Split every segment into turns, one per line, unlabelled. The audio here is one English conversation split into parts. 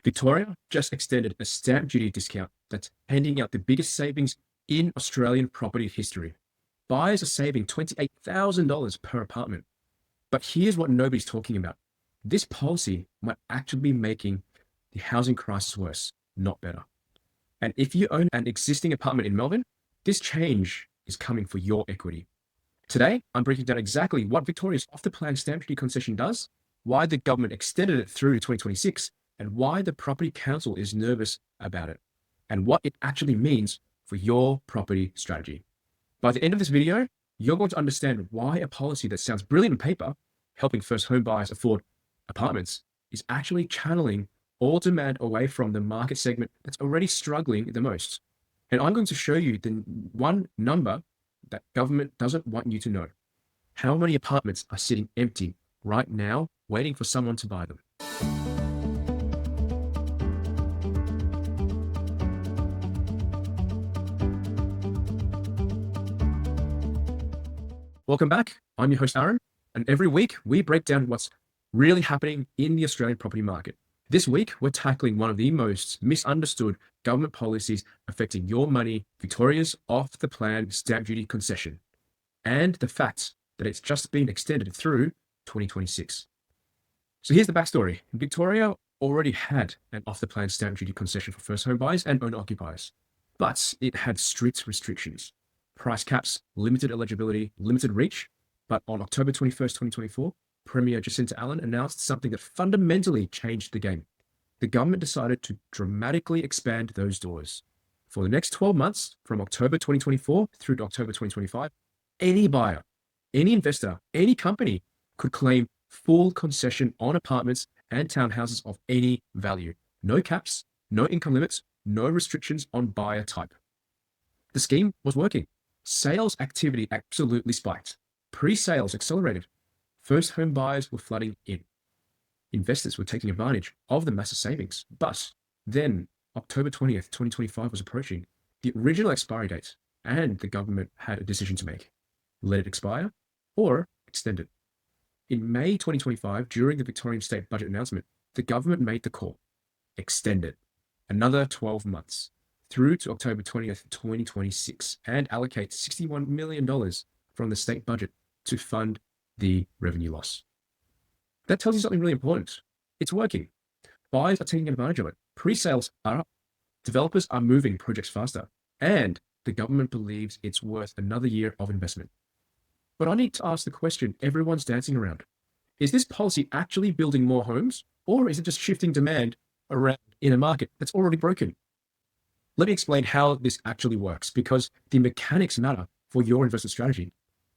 Victoria just extended a stamp duty discount that's handing out the biggest savings in Australian property history. Buyers are saving $28,000 per apartment. But here's what nobody's talking about. This policy might actually be making the housing crisis worse, not better. And if you own an existing apartment in Melbourne, this change is coming for your equity. Today, I'm breaking down exactly what Victoria's off-the-plan stamp duty concession does, why the government extended it through to 2026, and why the Property Council is nervous about it, and what it actually means for your property strategy. By the end of this video, you're going to understand why a policy that sounds brilliant on paper, helping first home buyers afford apartments, is actually channeling all demand away from the market segment that's already struggling the most. And I'm going to show you the one number that government doesn't want you to know. How many apartments are sitting empty right now, waiting for someone to buy them? Welcome back. I'm your host, Aaron, and every week we break down what's really happening in the Australian property market. This week, we're tackling one of the most misunderstood government policies affecting your money, Victoria's off-the-plan stamp duty concession, and the fact that it's just been extended through 2026. So here's the backstory. Victoria already had an off-the-plan stamp duty concession for first home buyers and owner-occupiers, but it had strict restrictions. Price caps, limited eligibility, limited reach. But on October 21st, 2024, Premier Jacinta Allen announced something that fundamentally changed the game. The government decided to dramatically expand those doors. For the next 12 months, from October 2024 through to October 2025, any buyer, any investor, any company could claim full concession on apartments and townhouses of any value. No caps, no income limits, no restrictions on buyer type. The scheme was working. Sales activity absolutely spiked. Pre-sales accelerated. First home buyers were flooding in. Investors were taking advantage of the massive savings. But then October 20th, 2025 was approaching, the original expiry date, and the government had a decision to make. Let it expire or extend it. In May 2025, during the Victorian state budget announcement, the government made the call. Extend it. Another 12 months. Through to October 20th, 2026, and allocate $61 million from the state budget to fund the revenue loss. That tells you something really important. It's working. Buyers are taking advantage of it. Pre-sales are up. Developers are moving projects faster. And the government believes it's worth another year of investment. But I need to ask the question everyone's dancing around. Is this policy actually building more homes, or is it just shifting demand around in a market that's already broken? Let me explain how this actually works, because the mechanics matter for your investment strategy.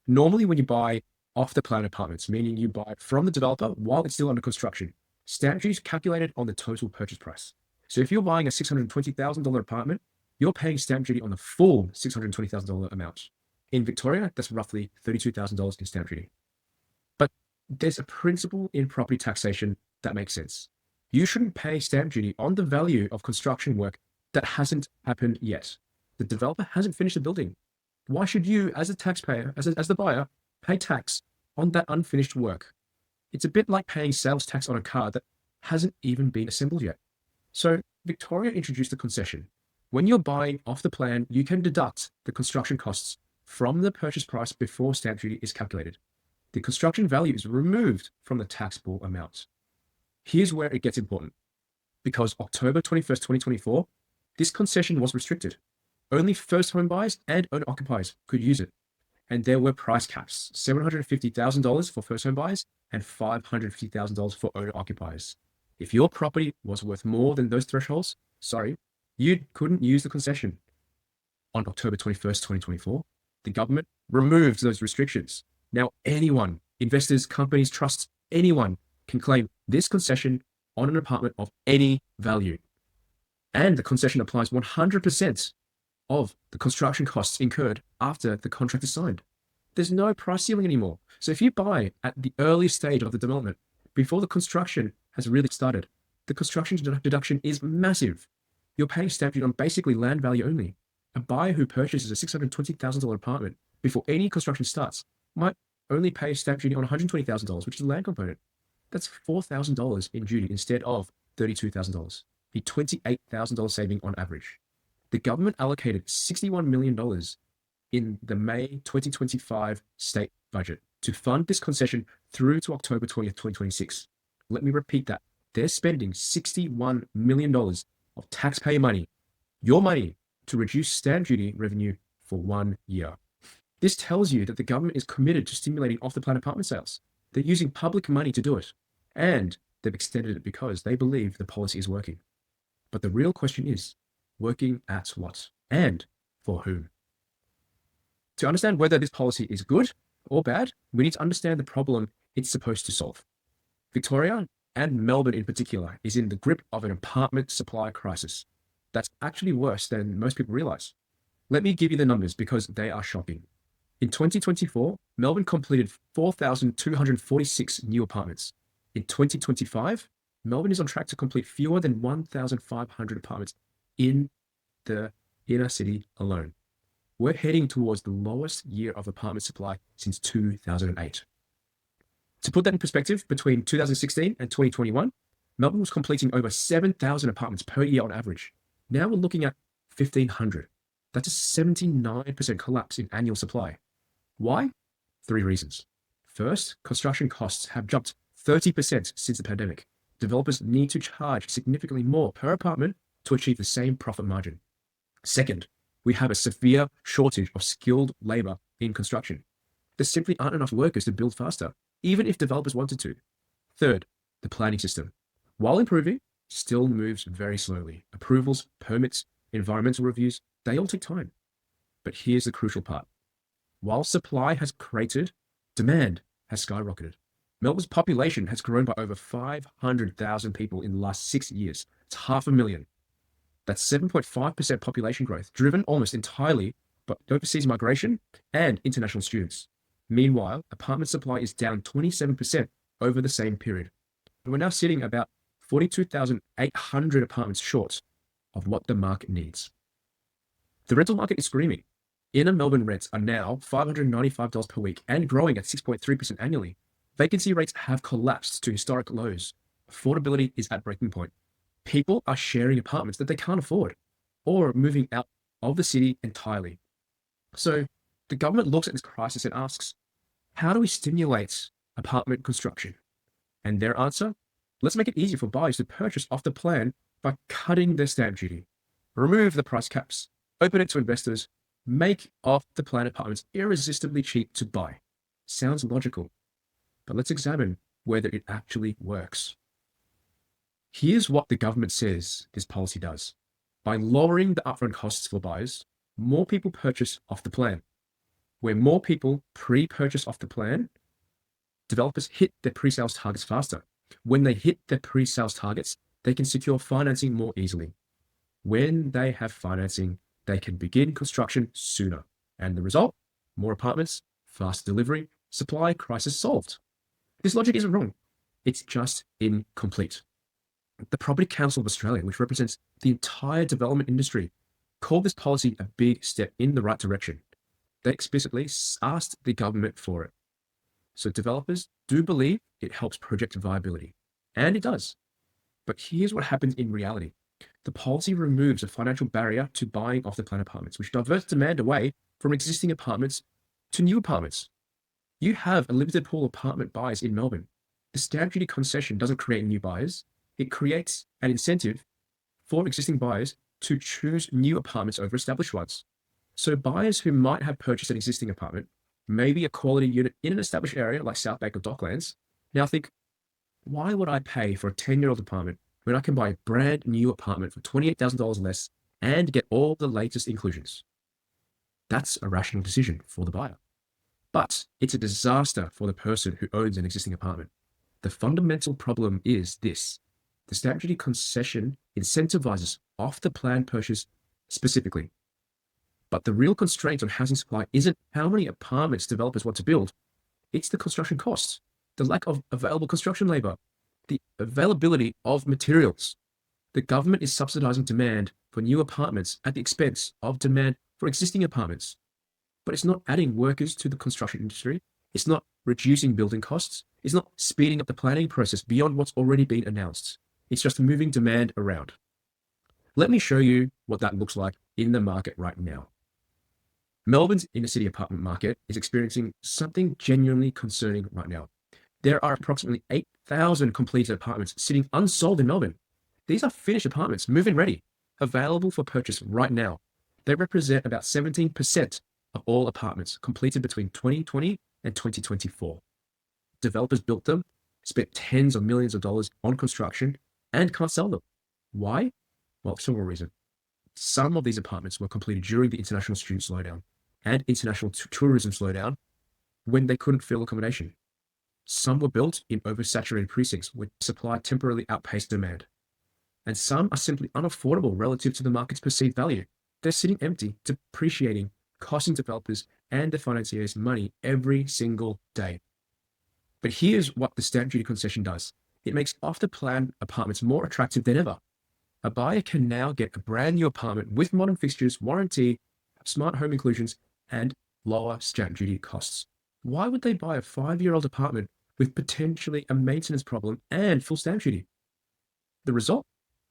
Normally, when you buy off-the-plan apartments, meaning you buy from the developer while it's still under construction, stamp duty is calculated on the total purchase price. So if you're buying a $620,000 apartment, you're paying stamp duty on the full $620,000 amount. In Victoria, that's roughly $32,000 in stamp duty. But there's a principle in property taxation that makes sense. You shouldn't pay stamp duty on the value of construction work that hasn't happened yet. The developer hasn't finished the building. Why should you, as a taxpayer, as the buyer, pay tax on that unfinished work? It's a bit like paying sales tax on a car that hasn't even been assembled yet. So Victoria introduced a concession. When you're buying off the plan, you can deduct the construction costs from the purchase price before stamp duty is calculated. The construction value is removed from the taxable amount. Here's where it gets important. Because October 21st, 2024, this concession was restricted. Only first home buyers and owner occupiers could use it. And there were price caps, $750,000 for first home buyers and $550,000 for owner occupiers. If your property was worth more than those thresholds, you couldn't use the concession. On October 21st, 2024, the government removed those restrictions. Now anyone, investors, companies, trusts, anyone can claim this concession on an apartment of any value. And the concession applies 100% of the construction costs incurred after the contract is signed. There's no price ceiling anymore. So if you buy at the early stage of the development, before the construction has really started, the construction deduction is massive. You're paying stamp duty on basically land value only. A buyer who purchases a $620,000 apartment before any construction starts might only pay stamp duty on $120,000, which is the land component. That's $4,000 in duty instead of $32,000. a $28,000 saving on average. The government allocated $61 million in the May 2025 state budget to fund this concession through to October 20th, 2026. Let me repeat that. They're spending $61 million of taxpayer money, your money, to reduce stamp duty revenue for 1 year. This tells you that the government is committed to stimulating off-the-plan apartment sales. They're using public money to do it, and they've extended it because they believe the policy is working. But the real question is, working at what and for whom? To understand whether this policy is good or bad, we need to understand the problem it's supposed to solve. Victoria, and Melbourne in particular, is in the grip of an apartment supply crisis that's actually worse than most people realize. Let me give you the numbers because they are shocking. In 2024, Melbourne completed 4,246 new apartments. In 2025, Melbourne is on track to complete fewer than 1,500 apartments in the inner city alone. We're heading towards the lowest year of apartment supply since 2008. To put that in perspective, between 2016 and 2021, Melbourne was completing over 7,000 apartments per year on average. Now we're looking at 1,500. That's a 79% collapse in annual supply. Why? 3 reasons. First, construction costs have jumped 30% since the pandemic. Developers need to charge significantly more per apartment to achieve the same profit margin. Second, we have a severe shortage of skilled labor in construction. There simply aren't enough workers to build faster, even if developers wanted to. Third, the planning system, while improving, still moves very slowly. Approvals, permits, environmental reviews, they all take time. But here's the crucial part. While supply has cratered, demand has skyrocketed. Melbourne's population has grown by over 500,000 people in the last 6 years. It's 500,000. That's 7.5% population growth, driven almost entirely by overseas migration and international students. Meanwhile, apartment supply is down 27% over the same period. We're now sitting about 42,800 apartments short of what the market needs. The rental market is screaming. Inner Melbourne rents are now $595 per week and growing at 6.3% annually. Vacancy rates have collapsed to historic lows. Affordability is at breaking point. People are sharing apartments that they can't afford or moving out of the city entirely. So the government looks at this crisis and asks, how do we stimulate apartment construction? And their answer, let's make it easier for buyers to purchase off the plan by cutting their stamp duty. Remove the price caps, open it to investors, make off the plan apartments irresistibly cheap to buy. Sounds logical, but let's examine whether it actually works. Here's what the government says this policy does. By lowering the upfront costs for buyers, more people purchase off the plan. Where more people pre-purchase off the plan, developers hit their pre-sales targets faster. When they hit their pre-sales targets, they can secure financing more easily. When they have financing, they can begin construction sooner. And the result? More apartments, faster delivery, supply crisis solved. This logic isn't wrong. It's just incomplete. The Property Council of Australia, which represents the entire development industry, called this policy a big step in the right direction. They explicitly asked the government for it. So developers do believe it helps project viability. And it does. But here's what happens in reality. The policy removes a financial barrier to buying off the plan apartments, which diverts demand away from existing apartments to new apartments. You have a limited pool of apartment buyers in Melbourne. The stamp duty concession doesn't create new buyers. It creates an incentive for existing buyers to choose new apartments over established ones. So buyers who might have purchased an existing apartment, maybe a quality unit in an established area like South Bank or Docklands, now think, why would I pay for a 10-year-old apartment when I can buy a brand new apartment for $28,000 less and get all the latest inclusions? That's a rational decision for the buyer. But it's a disaster for the person who owns an existing apartment. The fundamental problem is this. The stamp duty concession incentivizes off-the-plan purchase specifically. But the real constraint on housing supply isn't how many apartments developers want to build. It's the construction costs, the lack of available construction labor, the availability of materials. The government is subsidizing demand for new apartments at the expense of demand for existing apartments. But it's not adding workers to the construction industry. It's not reducing building costs. It's not speeding up the planning process beyond what's already been announced. It's just moving demand around. Let me show you what that looks like in the market right now. Melbourne's inner city apartment market is experiencing something genuinely concerning right now. There are approximately 8,000 completed apartments sitting unsold in Melbourne. These are finished apartments, move-in ready, available for purchase right now. They represent about 17% of all apartments completed between 2020 and 2024. Developers built them, spent tens of millions of dollars on construction, and can't sell them. Why? Well, several reasons. Some of these apartments were completed during the international student slowdown and international tourism slowdown when they couldn't fill accommodation. Some were built in oversaturated precincts where supply temporarily outpaced demand. And some are simply unaffordable relative to the market's perceived value. They're sitting empty, depreciating, costing developers and their financiers money every single day. But here's what the stamp duty concession does. It makes off-the-plan apartments more attractive than ever. A buyer can now get a brand new apartment with modern fixtures, warranty, smart home inclusions, and lower stamp duty costs. Why would they buy a 5-year-old apartment with potentially a maintenance problem and full stamp duty? The result?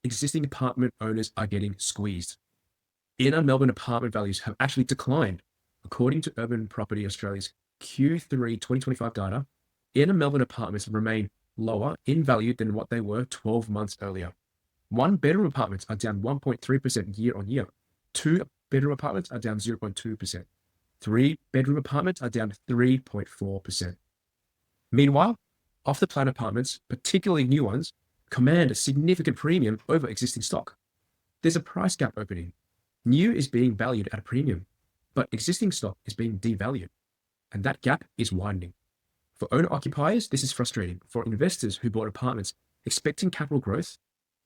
Existing apartment owners are getting squeezed. Inner Melbourne apartment values have actually declined. According to Urban Property Australia's Q3 2025 data, inner Melbourne apartments remain lower in value than what they were 12 months earlier. One-bedroom apartments are down 1.3% year on year. Two-bedroom apartments are down 0.2%. Three-bedroom apartments are down 3.4%. Meanwhile, off-the-plan apartments, particularly new ones, command a significant premium over existing stock. There's a price gap opening. New is being valued at a premium, but existing stock is being devalued, and that gap is widening. For owner-occupiers, this is frustrating. For investors who bought apartments expecting capital growth,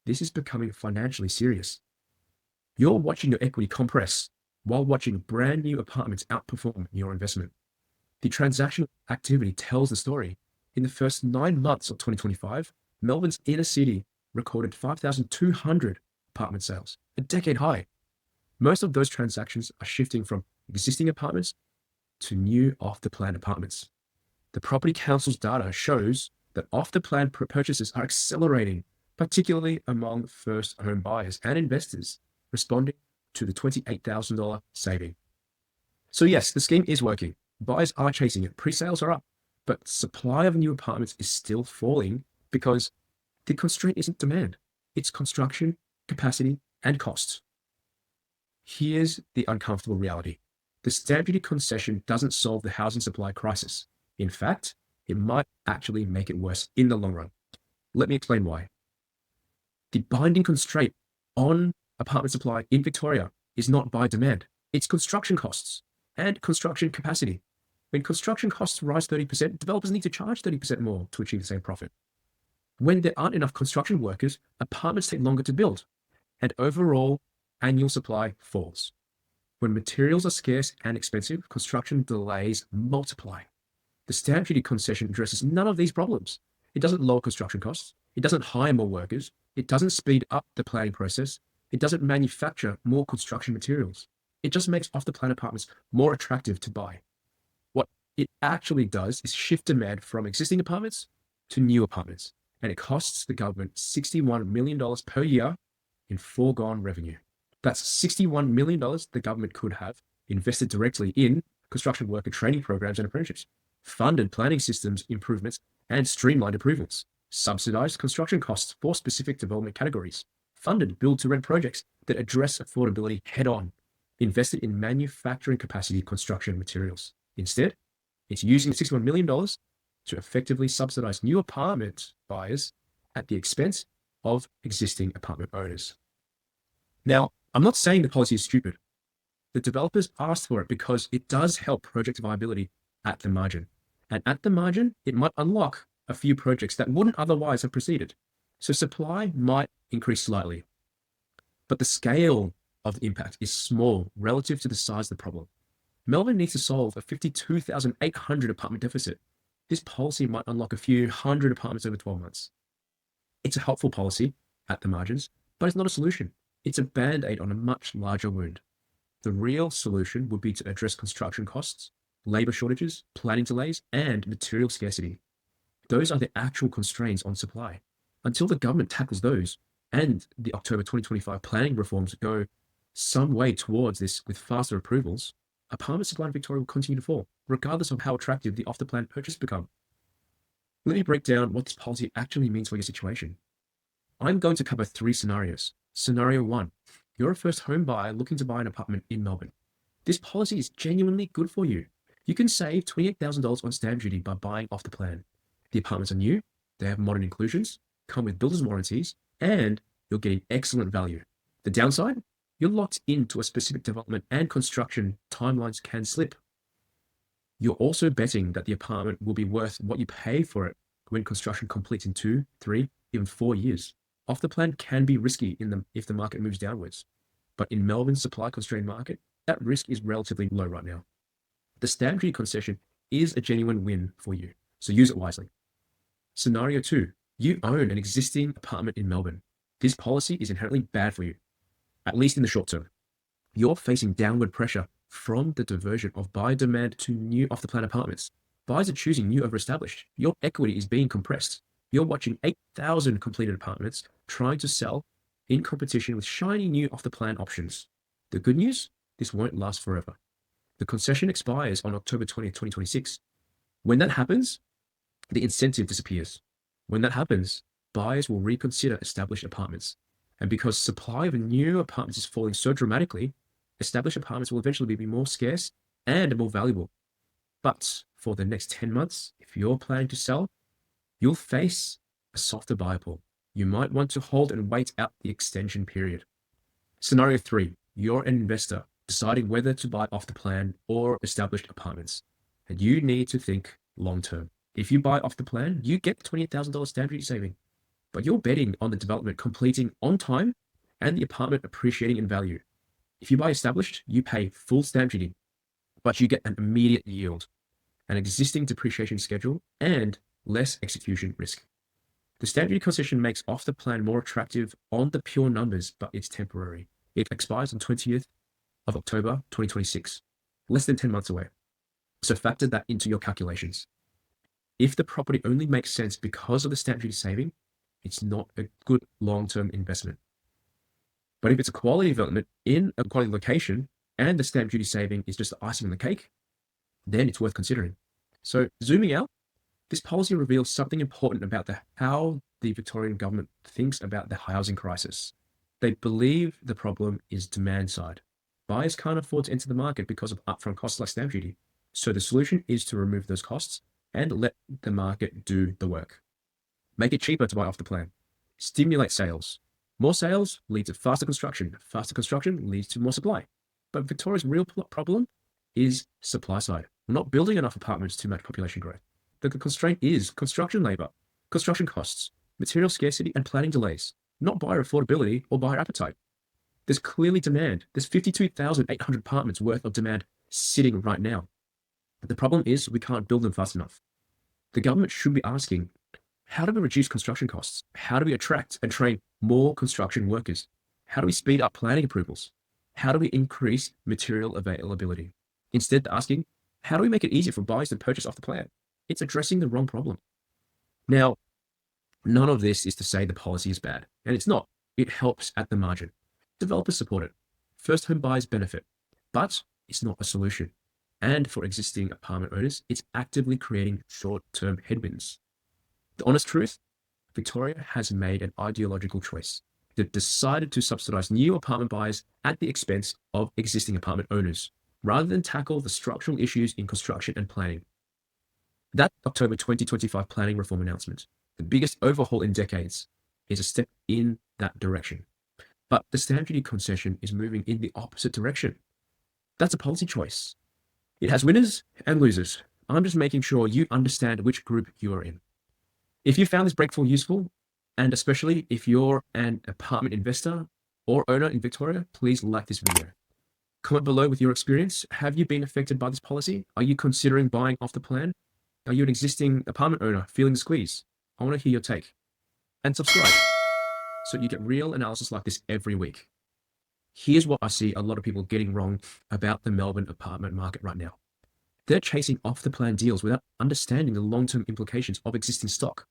this is becoming financially serious. You're watching your equity compress while watching brand new apartments outperform your investment. The transaction activity tells the story. In the first 9 months of 2025, Melbourne's inner city recorded 5,200 apartment sales, a decade high. Most of those transactions are shifting from existing apartments to new off-the-plan apartments. The Property Council's data shows that off-the-plan purchases are accelerating, particularly among first home buyers and investors responding to the $28,000 saving. So yes, the scheme is working. Buyers are chasing it. Pre-sales are up, but supply of new apartments is still falling because the constraint isn't demand. It's construction, capacity, and costs. Here's the uncomfortable reality. The stamp duty concession doesn't solve the housing supply crisis. In fact, it might actually make it worse in the long run. Let me explain why. The binding constraint on apartment supply in Victoria is not by demand, it's construction costs and construction capacity. When construction costs rise 30%, developers need to charge 30% more to achieve the same profit. When there aren't enough construction workers, apartments take longer to build, and overall annual supply falls. When materials are scarce and expensive, construction delays multiply. The stamp duty concession addresses none of these problems. It doesn't lower construction costs. It doesn't hire more workers. It doesn't speed up the planning process. It doesn't manufacture more construction materials. It just makes off-the-plan apartments more attractive to buy. What it actually does is shift demand from existing apartments to new apartments, and it costs the government $61 million per year in foregone revenue. That's $61 million the government could have invested directly in construction worker training programs and apprenticeships, funded planning systems improvements and streamlined approvals, subsidized construction costs for specific development categories, funded build-to-rent projects that address affordability head-on, invested in manufacturing capacity construction materials. Instead, it's using $61 million to effectively subsidize new apartment buyers at the expense of existing apartment owners. Now, I'm not saying the policy is stupid. The developers asked for it because it does help project viability at the margin. And at the margin, it might unlock a few projects that wouldn't otherwise have proceeded. So supply might increase slightly. But the scale of the impact is small relative to the size of the problem. Melbourne needs to solve a 52,800 apartment deficit. This policy might unlock a few hundred apartments over 12 months. It's a helpful policy at the margins, but it's not a solution. It's a band-aid on a much larger wound. The real solution would be to address construction costs, labor shortages, planning delays, and material scarcity. Those are the actual constraints on supply. Until the government tackles those, and the October 2025 planning reforms go some way towards this with faster approvals, apartment supply in Victoria will continue to fall, regardless of how attractive the off-the-plan purchase become. Let me break down what this policy actually means for your situation. I'm going to cover 3 scenarios. Scenario 1, you're a first home buyer looking to buy an apartment in Melbourne. This policy is genuinely good for you. You can save $28,000 on stamp duty by buying off the plan. The apartments are new, they have modern inclusions, come with builder's warranties, and you're getting excellent value. The downside? You're locked into a specific development and construction timelines can slip. You're also betting that the apartment will be worth what you pay for it when construction completes in 2, 3, even 4 years. Off the plan can be risky if the market moves downwards. But in Melbourne's supply constrained market, that risk is relatively low right now. The stamp duty concession is a genuine win for you, so use it wisely. Scenario 2, you own an existing apartment in Melbourne. This policy is inherently bad for you, at least in the short term. You're facing downward pressure from the diversion of buyer demand to new off-the-plan apartments. Buyers are choosing new over established. Your equity is being compressed. You're watching 8,000 completed apartments trying to sell in competition with shiny new off-the-plan options. The good news? This won't last forever. The concession expires on October 20th, 2026. When that happens, the incentive disappears. When that happens, buyers will reconsider established apartments. And because supply of new apartments is falling so dramatically, established apartments will eventually be more scarce and more valuable. But for the next 10 months, if you're planning to sell, you'll face a softer buyer pool. You might want to hold and wait out the extension period. Scenario 3, you're an investor deciding whether to buy off the plan or established apartments. And you need to think long term. If you buy off the plan, you get the $28,000 stamp duty saving. But you're betting on the development completing on time and the apartment appreciating in value. If you buy established, you pay full stamp duty, but you get an immediate yield, an existing depreciation schedule, and less execution risk. The stamp duty concession makes off the plan more attractive on the pure numbers, but it's temporary. It expires on 20th of October 2026, less than 10 months away. So factor that into your calculations. If the property only makes sense because of the stamp duty saving, it's not a good long-term investment. But if it's a quality development in a quality location and the stamp duty saving is just the icing on the cake, then it's worth considering. So zooming out, this policy reveals something important about how the Victorian government thinks about the housing crisis. They believe the problem is demand side. Buyers can't afford to enter the market because of upfront costs like stamp duty. So the solution is to remove those costs and let the market do the work. Make it cheaper to buy off the plan. Stimulate sales. More sales lead to faster construction. Faster construction leads to more supply. But Victoria's real problem is supply side. We're not building enough apartments to match population growth. The constraint is construction labor, construction costs, material scarcity, and planning delays, not buyer affordability or buyer appetite. There's clearly demand. There's 52,800 apartments worth of demand sitting right now. But the problem is we can't build them fast enough. The government should be asking, how do we reduce construction costs? How do we attract and train more construction workers? How do we speed up planning approvals? How do we increase material availability? Instead, they're asking, how do we make it easier for buyers to purchase off the plan? It's addressing the wrong problem. Now, none of this is to say the policy is bad, and it's not. It helps at the margin. Developers support it. First home buyers benefit, but it's not a solution. And for existing apartment owners, it's actively creating short-term headwinds. The honest truth, Victoria has made an ideological choice. They've decided to subsidize new apartment buyers at the expense of existing apartment owners, rather than tackle the structural issues in construction and planning. That October 2025 planning reform announcement, the biggest overhaul in decades, is a step in that direction. But the stamp duty concession is moving in the opposite direction. That's a policy choice. It has winners and losers. I'm just making sure you understand which group you are in. If you found this breakthrough useful, and especially if you're an apartment investor or owner in Victoria, please like this video. Comment below with your experience. Have you been affected by this policy? Are you considering buying off the plan? Are you an existing apartment owner feeling the squeeze? I want to hear your take. And subscribe so you get real analysis like this every week. Here's what I see a lot of people getting wrong about the Melbourne apartment market right now. They're chasing off the plan deals without understanding the long-term implications of existing stock.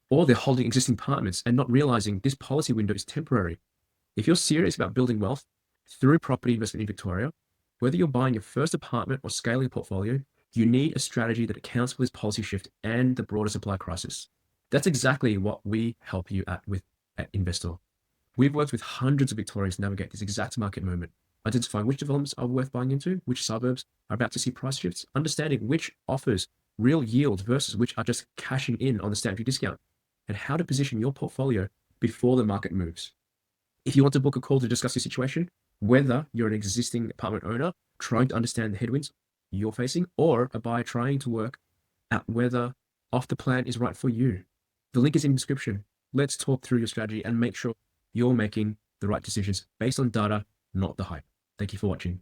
or they're holding existing apartments and not realizing this policy window is temporary. If you're serious about building wealth through property investment in Victoria, whether you're buying your first apartment or scaling a portfolio, you need a strategy that accounts for this policy shift and the broader supply crisis. That's exactly what we help you at Investor. We've worked with hundreds of Victorians to navigate this exact market moment, identifying which developments are worth buying into, which suburbs are about to see price shifts, understanding which offers real yield versus which are just cashing in on the stamp duty discount, and how to position your portfolio before the market moves. If you want to book a call to discuss your situation, whether you're an existing apartment owner trying to understand the headwinds you're facing, or a buyer trying to work out whether off the plan is right for you, the link is in the description. Let's talk through your strategy and make sure you're making the right decisions based on data, not the hype. Thank you for watching.